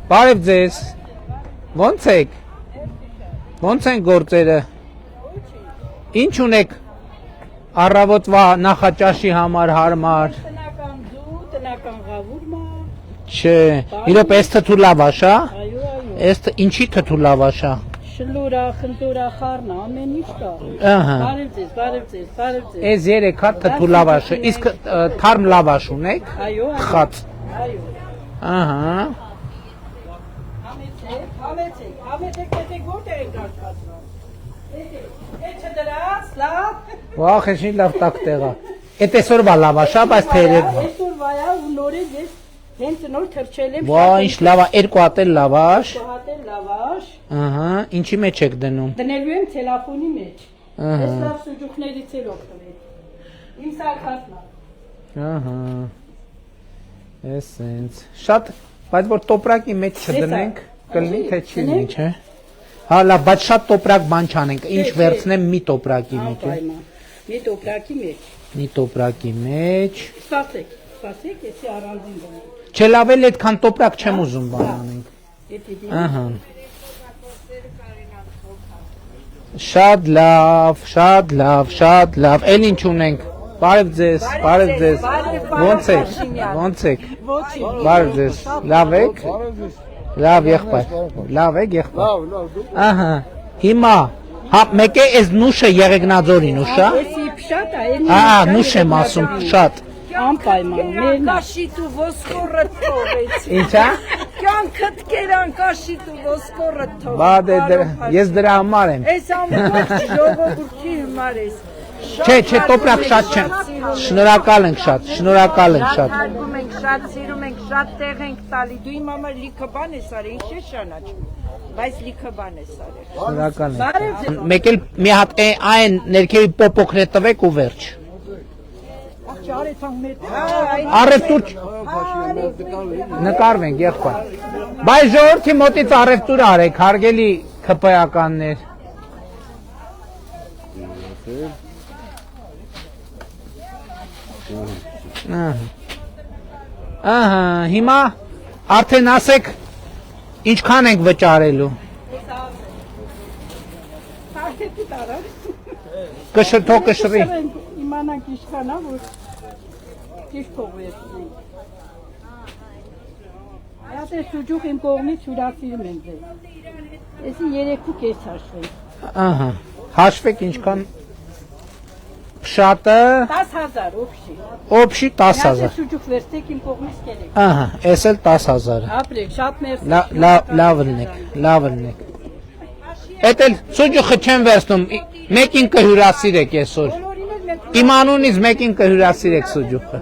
Բարև ձեզ։ Ոնց եք։ Ոնց են գործերը։ Ինչ ունեք առավոտվա նախաճաշի համար հարմար։ Տնական ձու, տնական ղավուրմա։ Չէ, իրոք էս թթու լավաշ է։ Այո, այո։ Էս ինչի թթու լավաշ է։ Շլուրա, խնդուրա, խառնա, ամեն ինչ կա։ Ահա։ Բարև ձեզ։ Էս 3 հատ թթու լավաշը, իսկ թարմ լավաշ ունեք։ Այո, Խած։ այո։ Ահա։ Համեցեք, եթե գործեր եք աշխատում։ Էջը դրած, լավ։ Վախ, էսի լավ տակ տեղա։ Էդ այսօրվա լավաշ է, բայց թե երեկվա։ Այսօրվա է ու նորից ես հենց նոր թրջել եմ։ Վա, ինչ լավ է, 2 հատ էլ լավաշ։ Հատել լավաշ։ Ահա, ինչի մեջ եք դնում։ Դնելու եմ թելաֆոնի մեջ։ Ահա։ Ես լավ սուջուկներից էլ օգտվել։ Իմ սարքածն է։ Ահա։ Էսենց։ Շատ, բայց որ տոպրակի մեջ չդնենք, կլինի թե չի լինի, չէ։ Հա, լավ, բայց շատ տոպրակ բան չանենք, ինչ վերցնեմ մի տոպրակի մեջ։ Մի տոպրակի մեջ։ Մի տոպրակի մեջ։ Սպասեք, եսի առանձին բան։ Չէ, լավ էլ այդքան տոպրակ չեմ ուզում բան անենք։ Ահա։ Շատ լավ, էլ ինչ ունենք։ Բարև ձեզ։ Ոնց եք։ Բարև ձեզ։ Լավ եք։ Լավ եղբայր։ Լավ եք եղբայր։ Ահա։ Հիմա հա մեկ է այս նուշը Եղեգնաձորի նուշ է։ Եսի փշատ է, Ահա, նուշ եմ ասում, շատ։ անպայման, մերն է։ Կաշիտ ու ոսկորը թողեցի։ Ինչա։ Կյանքդ կերան կաշիտ ու ոսկորը թող։ Բա դե ես դրա համար եմ։ Այս ամբողջ ժողովրդի համար ես։ Չէ, տոպրակ շատ չեմ։ Շնորհակալ ենք շատ։ Շատ հարգում ենք, շատ սիրում ենք, շատ տեղ ենք տալի։ Դու իմ համար լիքը բան ես արել, ինչ է շանաչում։ Բայց լիքը բան ես արել։ Շնորհակալ ենք։ Մեկ էլ մի հատ այն ներքևի պոպոքն է տվեք ու վերջ։ Առևտուր նկարվենք եղբայր։ Բայց ժողովրդի մոտից առևտուր արեք, հարգելի ՔՊ-ականներ։ Ահա, հիմա արդեն ասեք ինչքան ենք վճարելու։ Կշռի։ Իմանանք ինչքան է, որ ճիշտ կողվեցնենք։ Այդ է սուջուխ իմ կողմից հյուրասիրում եմ ձեզ։ Եսի 3.5 հաշվենք։ Ահա, հաշվեք ինչքան փշատը 10,000 օբշի։ օբշի 10,000։ Այդ սուջուխ վերցեք իմ կողմից կերեք։ Ահա, էս էլ 10,000։ Ապրեք, շատ մերսի։ Լավ լինեք։ Էդ էլ սուջուխը չեմ վերցնում, մեկին կհյուրասիրեք այսօր։ Իմ անունից մեկին կհյուրասիրեք սուջուխը։